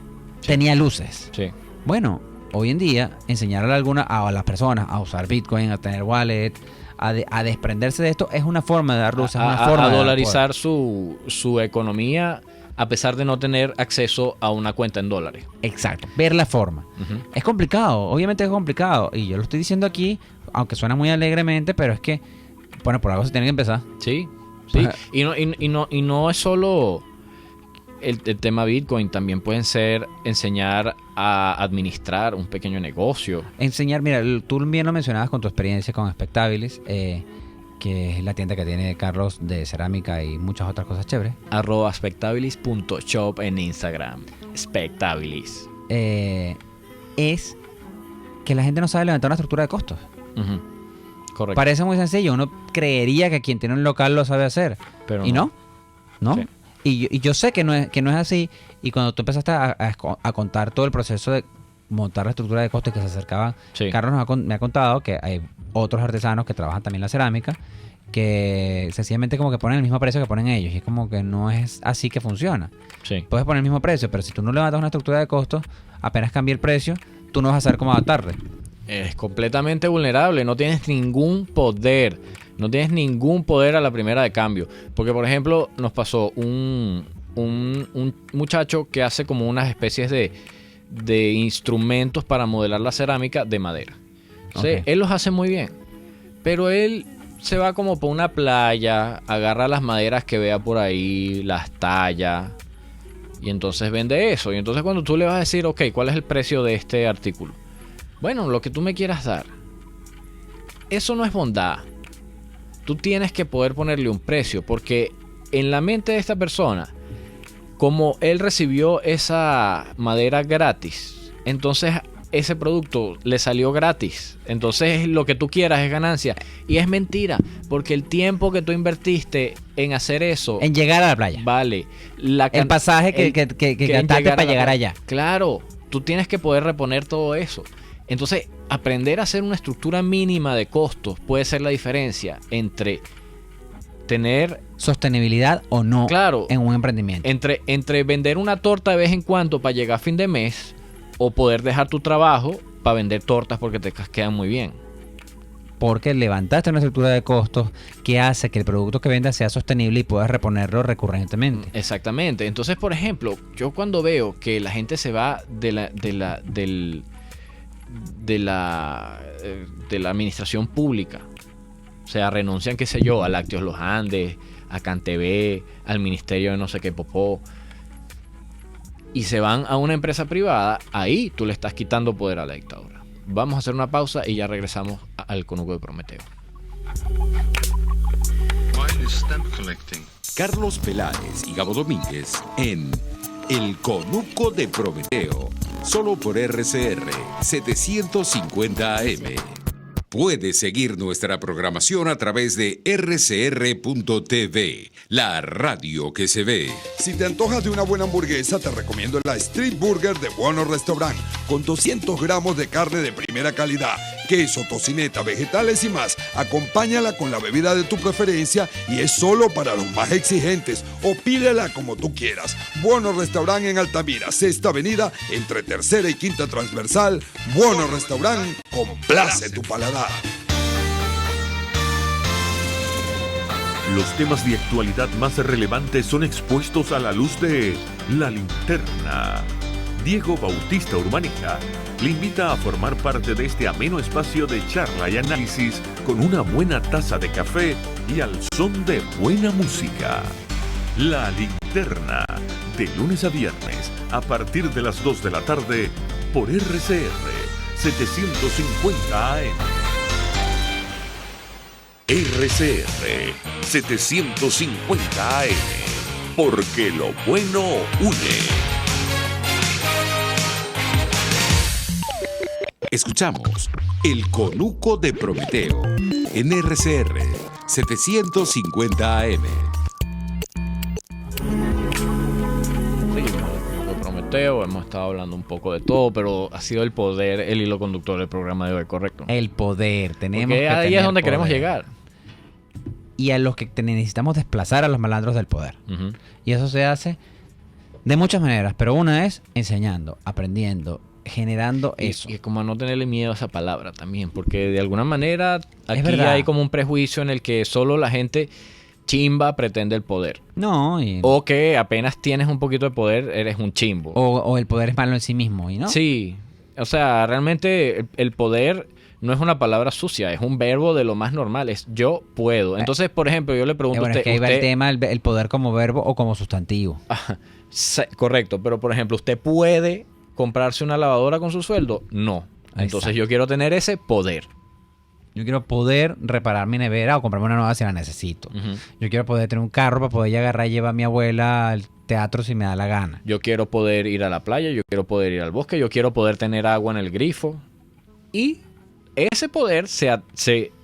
Tenía luces. Sí. Bueno, hoy en día, enseñarle a las personas a usar Bitcoin, a tener wallet, a desprenderse de esto, es una forma de dar luces, una forma a de dar dolarizar su economía a pesar de no tener acceso a una cuenta en dólares. poder. Exacto, ver la forma. Es complicado, obviamente es complicado. Y yo lo estoy diciendo aquí, aunque suena muy alegremente, pero es que, bueno, por algo se tiene que empezar. Sí. Ajá. Y no es solo el tema Bitcoin, también pueden ser enseñar a administrar un pequeño negocio. Enseñar, mira, tú bien lo mencionabas con tu experiencia con Spectabilis, que es la tienda que tiene Carlos de cerámica y muchas otras cosas chéveres. @spectabilis.shop en Instagram. Spectabilis. Es que la gente no sabe levantar una estructura de costos. Correcto. Parece muy sencillo. Uno creería que quien tiene un local lo sabe hacer. Pero ¿Y no? ¿No? Sí. Y yo sé que no es así. Y cuando tú empezaste a contar todo el proceso de montar la estructura de costos que se acercaban, Sí. Carlos me ha contado que hay otros artesanos que trabajan también la cerámica que sencillamente como que ponen el mismo precio que ponen ellos. Y es como que no es así que funciona. Sí. Puedes poner el mismo precio, pero si tú no levantas una estructura de costos, apenas cambia el precio, tú no vas a saber cómo adaptarle. Es completamente vulnerable, no tienes ningún poder. No tienes ningún poder a la primera de cambio. Porque, por ejemplo, nos pasó un muchacho que hace como unas especies de instrumentos para modelar la cerámica de madera. Entonces, Ok. él los hace muy bien. Pero él se va como por una playa, agarra las maderas que vea por ahí, las talla y entonces vende eso. Y entonces cuando tú le vas a decir, ok, ¿cuál es el precio de este artículo? Bueno, lo que tú me quieras dar. Eso no es bondad. Tú tienes que poder ponerle un precio, porque en la mente de esta persona, como él recibió esa madera gratis, entonces ese producto le salió gratis. Entonces lo que tú quieras es ganancia. Y es mentira, porque el tiempo que tú invertiste en hacer eso, En llegar a la playa. vale. El pasaje que gastaste para llegar allá. Claro, tú tienes que poder reponer todo eso. Entonces, aprender a hacer una estructura mínima de costos puede ser la diferencia entre tener, Sostenibilidad o no claro, en un emprendimiento. entre vender una torta de vez en cuando para llegar a fin de mes o poder dejar tu trabajo para vender tortas porque te quedan muy bien. Porque levantaste una estructura de costos que hace que el producto que vendas sea sostenible y puedas reponerlo recurrentemente. Exactamente. Entonces, por ejemplo, yo cuando veo que la gente se va de la administración pública, o sea, renuncian, qué sé yo, a Lácteos Los Andes, a CanTV, al Ministerio de no sé qué popó, y se van a una empresa privada, ahí tú le estás quitando poder a la dictadura. Vamos a hacer una pausa y ya regresamos al Conuco de Prometeo. ¿Cuál stamp collecting. Carlos Peláez y Gabo Domínguez en El Conuco de Prometeo, solo por RCR 750 AM. Puedes seguir nuestra programación a través de rcr.tv, la radio que se ve. Si te antojas de una buena hamburguesa, te recomiendo la Street Burger de Buono Restaurant, con 200 gramos de carne de primera calidad, queso, tocineta, vegetales y más. Acompáñala con la bebida de tu preferencia y es solo para los más exigentes, o pídela como tú quieras. Buono Restaurant en Altamira, Sexta Avenida, entre Tercera y Quinta Transversal. Buono Restaurant, complace tu paladar. Los temas de actualidad más relevantes son expuestos a la luz de La Linterna. Diego Bautista Urbanica le invita a formar parte de este ameno espacio de charla y análisis con una buena taza de café y al son de buena música. La Linterna, de lunes a viernes, a partir de las 2 de la tarde, por RCR 750 AM. RCR 750 AM, porque lo bueno une. Escuchamos El Conuco de Prometeo en RCR 750 AM. Lo Prometeo, hemos estado hablando un poco de todo, pero ha sido el poder el hilo conductor del programa de hoy, ¿correcto? El poder, tenemos Porque que ahí tener es donde queremos poder. llegar. Y a los que necesitamos desplazar a los malandros del poder. Ujú. Y eso se hace de muchas maneras, pero una es enseñando, aprendiendo, generando eso. Y como a no tenerle miedo a esa palabra también, porque de alguna manera aquí verdad. hay como un prejuicio en el que solo la gente chimba pretende el poder. No, O que apenas tienes un poquito de poder, eres un chimbo. o el poder es malo en sí mismo, ¿y no? Sí, o sea, realmente el poder no es una palabra sucia, es un verbo de lo más normal, es yo puedo. Entonces, por ejemplo, yo le pregunto Bueno, a es usted... que ahí va el usted- tema, el poder como verbo o como sustantivo. Correcto, pero por ejemplo, ¿usted puede comprarse una lavadora con su sueldo? No. Entonces Exacto. yo quiero tener ese poder. Yo quiero poder reparar mi nevera o comprarme una nueva si la necesito. Ujú. Yo quiero poder tener un carro para poder agarrar y llevar a mi abuela al teatro si me da la gana. Yo quiero poder ir a la playa, yo quiero poder ir al bosque, yo quiero poder tener agua en el grifo. Y ese poder,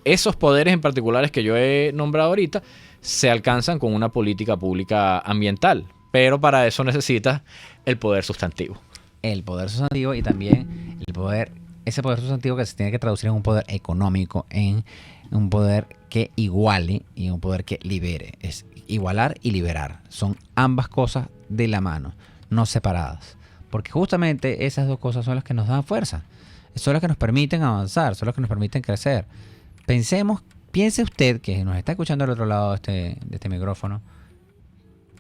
esos poderes en particulares que yo he nombrado ahorita, se alcanzan con una política pública ambiental. Pero para eso necesitas el poder sustantivo. El poder sustantivo y también el poder, ese poder sustantivo que se tiene que traducir en un poder económico, en un poder que iguale y un poder que libere. Es igualar y liberar. Son ambas cosas de la mano, no separadas. Porque justamente esas dos cosas son las que nos dan fuerza. Son las que nos permiten avanzar, son las que nos permiten crecer. Piense usted que nos está escuchando al otro lado de este micrófono,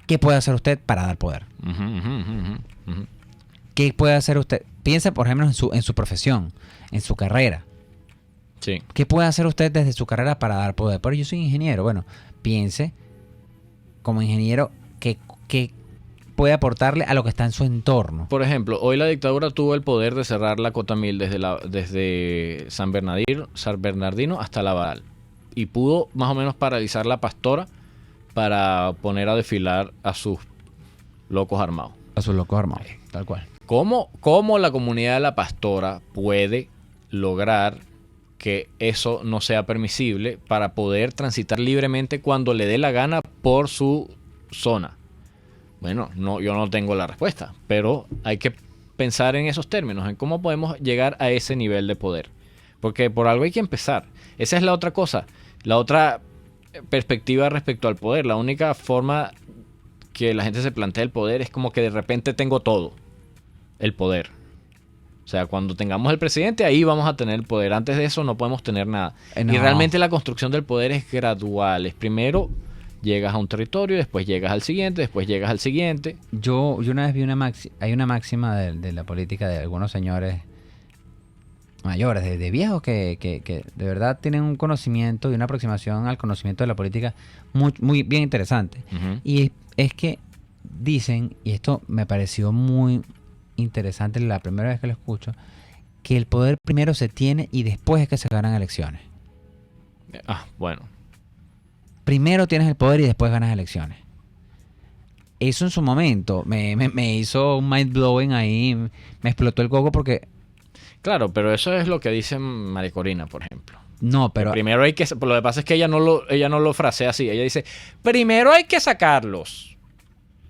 ¿qué puede hacer usted para dar poder? Ujú, ujú, ujú, ujú. ¿Qué puede hacer usted? Piense, por ejemplo, en su profesión, en su carrera. Sí. ¿Qué puede hacer usted desde su carrera para dar poder? Pero yo soy ingeniero. Bueno, piense como ingeniero qué puede aportarle a lo que está en su entorno. Por ejemplo, hoy la dictadura tuvo el poder de cerrar la Cota 1000 desde San Bernardino hasta La Varal. Y pudo más o menos paralizar la Pastora para poner a desfilar a sus locos armados. A sus locos armados, tal cual. ¿Cómo la comunidad de la Pastora puede lograr que eso no sea permisible para poder transitar libremente cuando le dé la gana por su zona? Bueno, yo no tengo la respuesta, pero hay que pensar en esos términos, en cómo podemos llegar a ese nivel de poder. Porque por algo hay que empezar. Esa es la otra cosa, la otra perspectiva respecto al poder. La única forma que la gente se plantea el poder es como que de repente tengo todo el poder. O sea, cuando tengamos el presidente, ahí vamos a tener el poder. Antes de eso no podemos tener nada. No. Y realmente la construcción del poder es gradual. Es primero llegas a un territorio, después llegas al siguiente, después llegas al siguiente. Yo una vez vi hay una máxima de la política de algunos señores mayores, de viejos que de verdad tienen un conocimiento y una aproximación al conocimiento de la política muy, muy bien interesante. Ujú. Y es que dicen, y esto me pareció muy interesante la primera vez que lo escucho, que el poder primero se tiene y después es que se ganan elecciones. Bueno. primero tienes el poder y después ganas elecciones. Eso en su momento me hizo un mind blowing ahí, me explotó el coco porque... Claro, pero eso es lo que dice María Corina, por ejemplo. No, Que pero... primero hay que... Lo que pasa es que ella no lo frasea así. Ella dice, primero hay que sacarlos.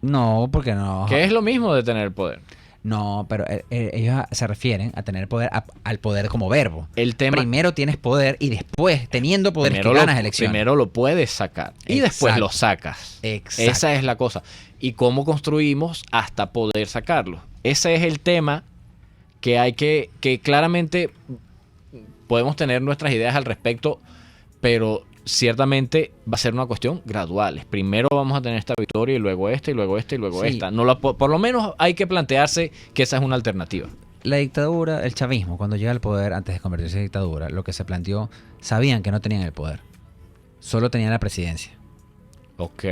No, porque no. Que es lo mismo de tener poder. No, pero ellos se refieren a tener poder, al poder como verbo. El tema... Primero tienes poder y después, teniendo poder, es que ganas elecciones. Primero lo puedes sacar y después Exacto. lo sacas. Exacto. Esa es la cosa. Y cómo construimos hasta poder sacarlo. Ese es el tema que hay que claramente podemos tener nuestras ideas al respecto, pero ciertamente va a ser una cuestión gradual. Primero vamos a tener esta victoria y luego esta y luego esta y luego Sí. esta. Por lo menos hay que plantearse que esa es una alternativa. La dictadura, el chavismo, cuando llega al poder, antes de convertirse en dictadura, lo que se planteó, sabían que no tenían el poder. Solo tenían la presidencia. Ok.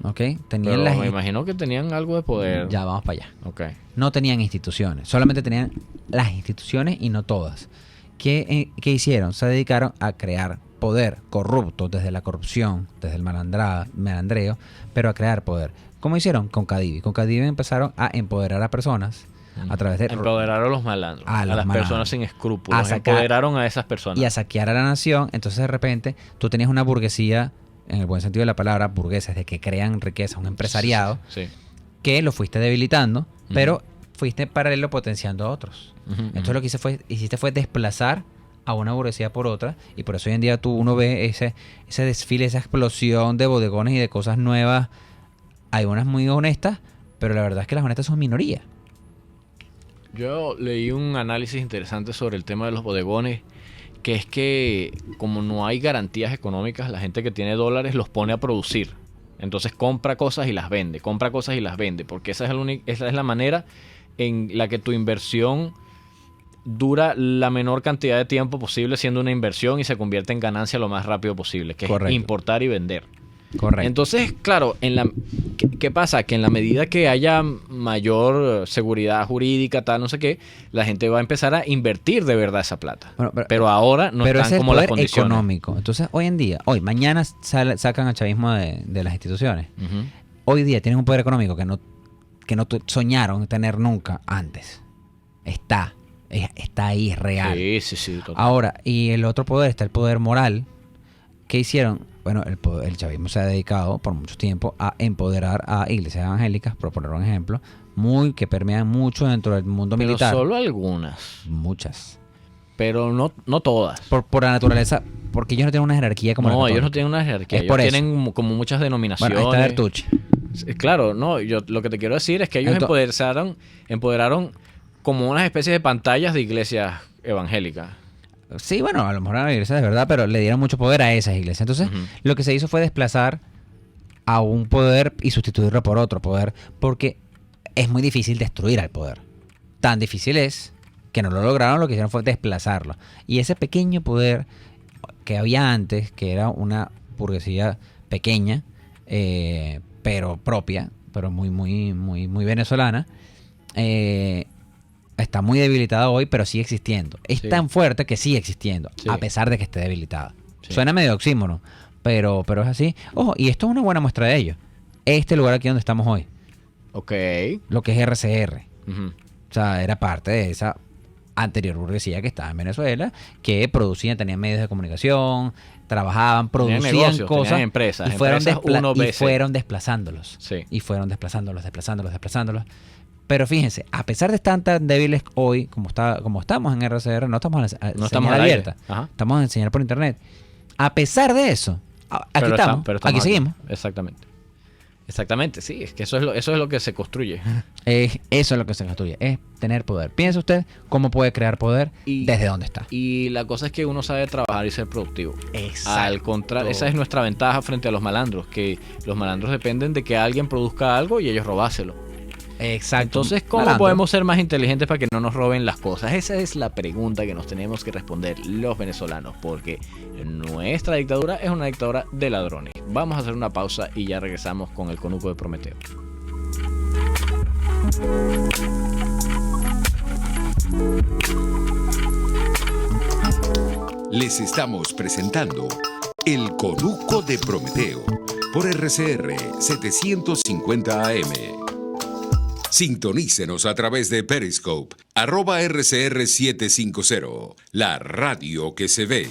¿Ok? Pero Tenían me imagino que tenían algo de poder. Ya, vamos para allá. Ok. No tenían instituciones. Solamente tenían las instituciones y no todas. ¿Qué hicieron? Se dedicaron a crear poder corrupto desde la corrupción, desde el malandreo, pero a crear poder. ¿Cómo hicieron? Con Cadivi. Con Cadivi empezaron a empoderar a personas a través de... Empoderaron a los malandros. A A los las malandros. personas sin escrúpulos. A sacar- Empoderaron a esas personas. y a saquear a la nación. Entonces de repente tú tenías una burguesía, en el buen sentido de la palabra, burgueses, de que crean riqueza, un empresariado, Sí. que lo fuiste debilitando, pero fuiste paralelo potenciando a otros. Ujú, Entonces ujú. lo que hiciste fue desplazar a una burguesía por otra, y por eso hoy en día uno ve ese desfile, esa explosión de bodegones y de cosas nuevas. Hay unas muy honestas, pero la verdad es que las honestas son minoría. Yo leí un análisis interesante sobre el tema de los bodegones, que es que como no hay garantías económicas, la gente que tiene dólares los pone a producir. Entonces compra cosas y las vende, compra cosas y las vende, porque esa es la manera en la que tu inversión dura la menor cantidad de tiempo posible siendo una inversión y se convierte en ganancia lo más rápido posible, que Correcto. es importar y vender. Correcto. Entonces, claro, ¿qué pasa? Que en la medida que haya mayor seguridad jurídica, tal, no sé qué, la gente va a empezar a invertir de verdad esa plata. Bueno, pero ahora no pero están ese es el como las poder condiciones. económico. Entonces, mañana sacan al chavismo de las instituciones. Ujú. Hoy día tienen un poder económico que no soñaron tener nunca antes. Está ahí, es real. Sí, total. Ahora, y el otro poder, está el poder moral. ¿Qué hicieron? Bueno, el chavismo se ha dedicado por mucho tiempo a empoderar a iglesias evangélicas, por poner un ejemplo, que permean mucho dentro del mundo Pero militar. solo algunas, Muchas. pero no todas. Por la naturaleza, porque ellos no tienen una jerarquía como la No, ellos no católica. tienen una jerarquía, Es ellos por eso. tienen como muchas denominaciones. Bueno, ahí está Bertucci. Claro, no, yo lo que te quiero decir es que ellos empoderaron como unas especies de pantallas de iglesias evangélicas. Sí, bueno, a lo mejor eran iglesias de verdad, pero le dieron mucho poder a esas iglesias. Entonces, Ujú. lo que se hizo fue desplazar a un poder y sustituirlo por otro poder, porque es muy difícil destruir al poder. Tan difícil es que no lo lograron, lo que hicieron fue desplazarlo. Y ese pequeño poder que había antes, que era una burguesía pequeña, pero propia, pero muy venezolana, está muy debilitada hoy, pero sigue existiendo. Es Sí. tan fuerte que sigue existiendo, Sí. a pesar de que esté debilitada. Sí. Suena medio oxímono, pero es así. Ojo, y esto es una buena muestra de ello. Este lugar aquí donde estamos hoy, Ok. lo que es RCR, Ujú. o sea, era parte de esa anterior burguesía que estaba en Venezuela, que producían, tenían medios de comunicación, trabajaban, Tenían producían negocios, cosas tenían empresas, y fueron, empresas 1BC. fueron desplazándolos. Sí. Y fueron desplazándolos. Pero fíjense, a pesar de estar tan débiles hoy como estamos en RCR, no estamos en No estamos señal al aire. abierta, Ajá. estamos en señal por internet. A pesar de eso, aquí Pero estamos, pero aquí seguimos. Exactamente, sí, es que eso es lo que se construye. Eso es lo que se construye, es tener poder. Piensa usted cómo puede crear poder Y- desde dónde está. Y la cosa es que uno sabe trabajar y ser productivo. Exacto. Al contrario, esa es nuestra ventaja frente a los malandros, que los malandros dependen de que alguien produzca algo y ellos robárselo. Exacto. Entonces, ¿cómo Malandro. podemos ser más inteligentes para que no nos roben las cosas? Esa es la pregunta que nos tenemos que responder los venezolanos, porque nuestra dictadura es una dictadura de ladrones. Vamos a hacer una pausa y ya regresamos con el conuco de Prometeo. Les estamos presentando El Conuco de Prometeo, por RCR 750 AM. Sintonícenos a través de Periscope, @RCR750, la radio que se ve.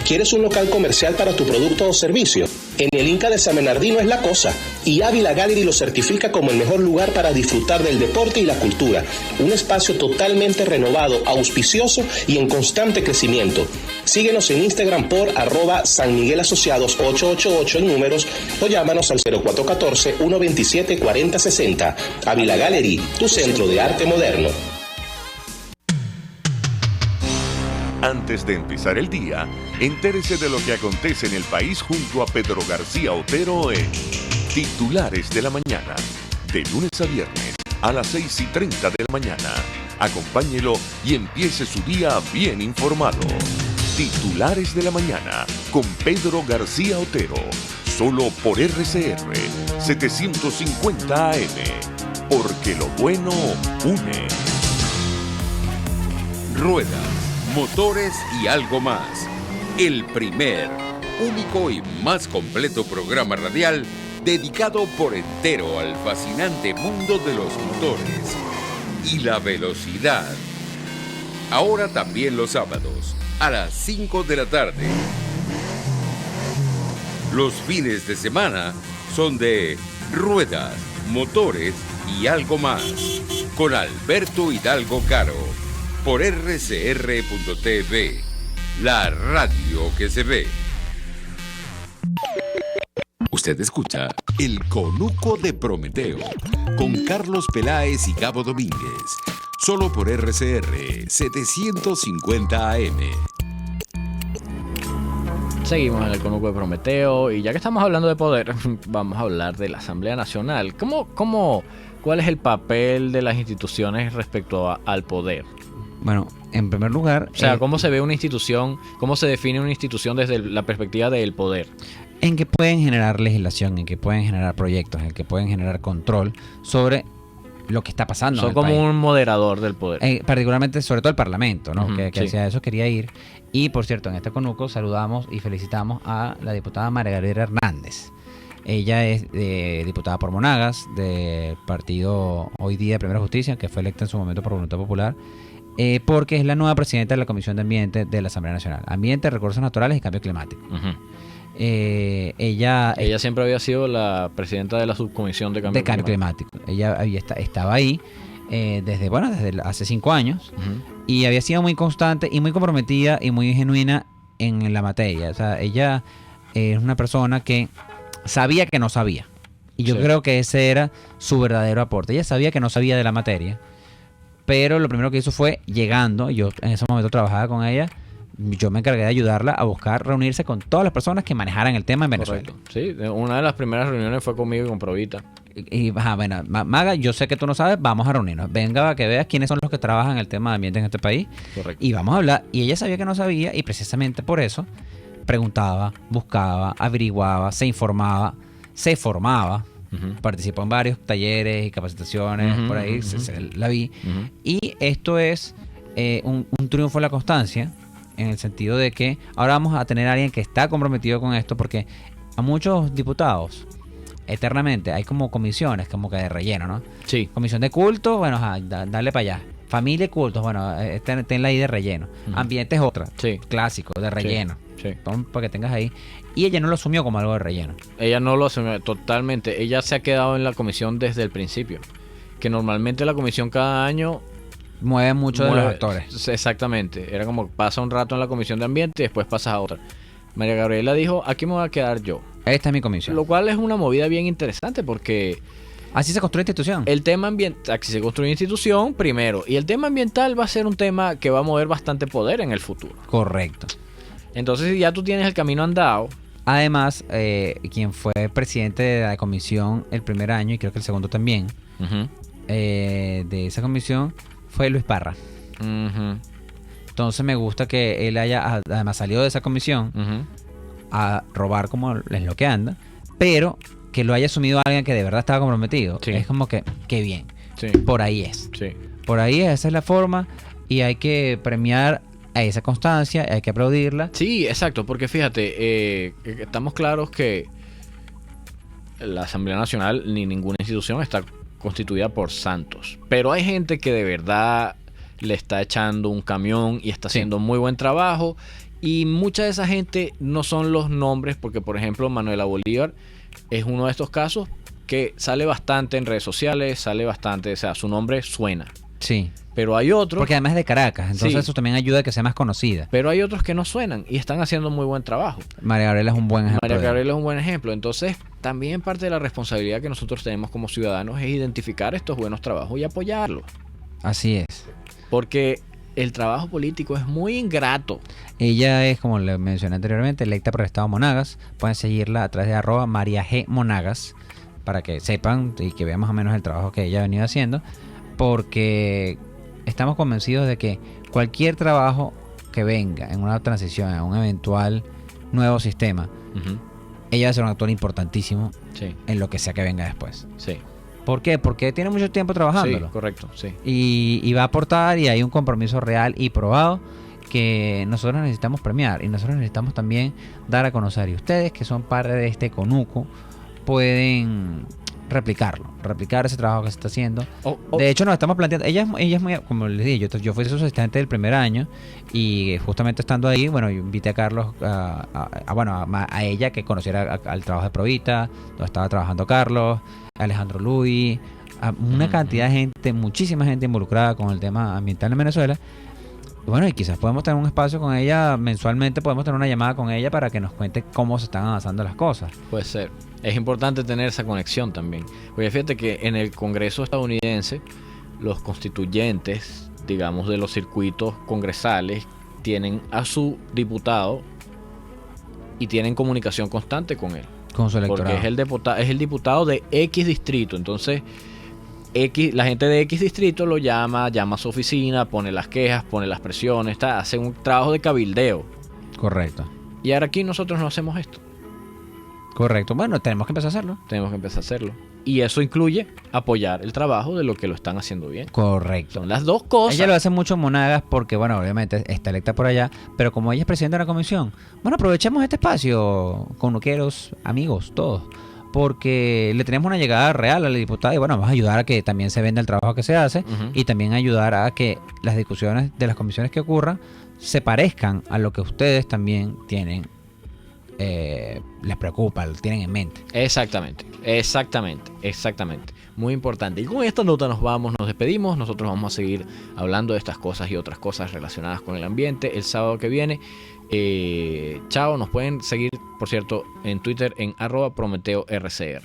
¿Quieres un local comercial para tu producto o servicio? En el Inca de San Bernardino es la cosa, y Ávila Gallery lo certifica como el mejor lugar para disfrutar del deporte y la cultura. Un espacio totalmente renovado, auspicioso y en constante crecimiento. Síguenos en Instagram por @SanMiguelAsociados888 en números o llámanos al 0414-127-4060. Ávila Gallery, tu centro de arte moderno. Antes de empezar el día, entérese de lo que acontece en el país junto a Pedro García Otero en Titulares de la Mañana, de lunes a viernes a las 6:30 de la mañana. Acompáñelo y empiece su día bien informado. Titulares de la Mañana con Pedro García Otero, solo por RCR 750 AM, porque lo bueno une. Ruedas, motores y algo más. El primer, único y más completo programa radial dedicado por entero al fascinante mundo de los motores y la velocidad. Ahora también los sábados, a las 5 de la tarde. Los fines de semana son de Ruedas, Motores y algo más, con Alberto Hidalgo Caro, por RCR.tv, la radio que se ve. Usted escucha El Conuco de Prometeo, con Carlos Peláez y Gabo Domínguez, solo por RCR 750 AM. Seguimos en el Conuco de Prometeo y ya que estamos hablando de poder, vamos a hablar de la Asamblea Nacional. ¿Cuál es el papel de las instituciones respecto al poder? Bueno, en primer lugar... O sea, ¿cómo se ve una institución, cómo se define una institución desde la perspectiva del poder? En que pueden generar legislación, en que pueden generar proyectos, en que pueden generar control sobre lo que está pasando. Son como un moderador del poder. Particularmente, sobre todo el Parlamento, ¿no? Uh-huh, que hacia eso quería ir. Y, por cierto, en este conuco saludamos y felicitamos a la diputada María Gabriela Hernández. Ella es diputada por Monagas, del partido Hoy Día Primera Justicia, que fue electa en su momento por voluntad popular, porque es la nueva presidenta de la Comisión de Ambiente de la Asamblea Nacional. Ambiente, Recursos Naturales y Cambio Climático. Uh-huh. Ella siempre había sido la presidenta de la subcomisión de Cambio Climático. Ella estaba ahí desde hace 5 años. Uh-huh. Y había sido muy constante y muy comprometida y muy genuina en la materia. O sea, ella es una persona que sabía que no sabía. Y yo creo que ese era su verdadero aporte. Ella sabía que no sabía de la materia, pero lo primero que hizo fue llegando. Yo en ese momento trabajaba con ella. Yo me encargué de ayudarla a buscar reunirse con todas las personas que manejaran el tema en Venezuela. Correcto. Sí, una de las primeras reuniones fue conmigo y con Provita. Y bueno, Maga, yo sé que tú no sabes, vamos a reunirnos. Venga, que veas quiénes son los que trabajan el tema de ambiente en este país. Correcto. Y vamos a hablar. Y ella sabía que no sabía y precisamente por eso preguntaba, buscaba, averiguaba, se informaba, se formaba. Uh-huh. Participó en varios talleres y capacitaciones, uh-huh, por ahí uh-huh. la vi. Uh-huh. Y esto es un triunfo de la constancia, en el sentido de que ahora vamos a tener a alguien que está comprometido con esto, porque a muchos diputados eternamente hay como comisiones como que de relleno, ¿no? Sí. Comisión de culto, bueno, dale para allá. Familia y cultos, bueno, tenla ahí de relleno. Uh-huh. Ambiente es otra, sí. Clásico, de relleno. Sí. Para que tengas ahí. Y ella no lo asumió como algo de relleno. Ella no lo asumió totalmente. Ella se ha quedado en la comisión desde el principio. Que normalmente la comisión cada año mueve mucho de los actores. Exactamente. Era como pasa un rato en la comisión de ambiente y después pasas a otra. María Gabriela dijo, aquí me voy a quedar yo. Esta es mi comisión. Lo cual es una movida bien interesante porque... Así se construye institución. El tema ambiental, aquí se construye institución primero. Y el tema ambiental va a ser un tema que va a mover bastante poder en el futuro. Correcto. Entonces, si ya tú tienes el camino andado. Además, quien fue presidente de la comisión el primer año, y creo que el segundo también, Uh-huh. De esa comisión, fue Luis Parra. Uh-huh. Entonces me gusta que él haya además salido de esa comisión Uh-huh. a robar como en lo que anda, pero que lo haya asumido alguien que de verdad estaba comprometido. Sí. Es como que, qué bien. Sí. Por ahí es. Sí. Por ahí esa es la forma, y hay que premiar hay esa constancia, hay que aplaudirla. Sí, exacto, porque fíjate, estamos claros que la Asamblea Nacional ni ninguna institución está constituida por santos, pero hay gente que de verdad le está echando un camión y está haciendo muy buen trabajo, y mucha de esa gente no son los nombres, porque por ejemplo Manuela Bolívar es uno de estos casos que sale bastante en redes sociales, sale bastante, o sea, su nombre suena. Sí. Pero hay otros... Porque además es de Caracas, entonces Sí. eso también ayuda a que sea más conocida. Pero hay otros que no suenan y están haciendo muy buen trabajo. María Gabriela es un buen ejemplo. María de- Gabriela es un buen ejemplo. Entonces, también parte de la responsabilidad que nosotros tenemos como ciudadanos es identificar estos buenos trabajos y apoyarlos. Así es. Porque el trabajo político es muy ingrato. Ella es, como le mencioné anteriormente, electa por el Estado Monagas. Pueden seguirla a través de @María G. Monagas para que sepan y que vean más o menos el trabajo que ella ha venido haciendo. Porque estamos convencidos de que cualquier trabajo que venga en una transición, en un eventual nuevo sistema, Ujú. ella va a ser un actor importantísimo Sí, en lo que sea que venga después. sí. ¿Por qué? Porque tiene mucho tiempo trabajándolo. Sí, correcto, sí. Y va a aportar, y hay un compromiso real y probado que nosotros necesitamos premiar, y nosotros necesitamos también dar a conocer. Y ustedes, que son parte de este CONUCO, pueden replicar ese trabajo que se está haciendo. De hecho, nos estamos planteando, ella es muy, como les dije, yo fui su asistente del primer año, y justamente estando ahí, bueno, yo invité a Carlos, a ella que conociera al trabajo de Provita, donde estaba trabajando Carlos, Alejandro Luis, a una cantidad de gente, muchísima gente involucrada con el tema ambiental en Venezuela. Y bueno, y quizás podemos tener un espacio con ella mensualmente, podemos tener una llamada con ella para que nos cuente cómo se están avanzando las cosas. Puede ser. Es importante tener esa conexión también. Porque fíjate que en el Congreso estadounidense, los constituyentes, digamos, de los circuitos congresales, tienen a su diputado y tienen comunicación constante con él. Con su electorado. Porque es el diputado de X distrito. Entonces, la gente de X distrito lo llama a su oficina, pone las quejas, pone las presiones, hace un trabajo de cabildeo. Correcto. Y ahora aquí nosotros no hacemos esto. Correcto. Bueno, tenemos que empezar a hacerlo. Tenemos que empezar a hacerlo. Y eso incluye apoyar el trabajo de lo que lo están haciendo bien. Correcto. Son las dos cosas. Ella lo hace mucho en Monagas porque, bueno, obviamente está electa por allá, pero como ella es presidenta de la comisión, bueno, aprovechemos este espacio, conuqueros, amigos, todos, porque le tenemos una llegada real a la diputada y, bueno, vamos a ayudar a que también se venda el trabajo que se hace y también ayudar a que las discusiones de las comisiones que ocurran se parezcan a lo que ustedes también tienen, les preocupa, lo tienen en mente. Exactamente. Muy importante. Y con esta nota nos despedimos. Nosotros vamos a seguir hablando de estas cosas y otras cosas relacionadas con el ambiente el sábado que viene. Chao, nos pueden seguir, por cierto, en Twitter en @PrometeoRCR.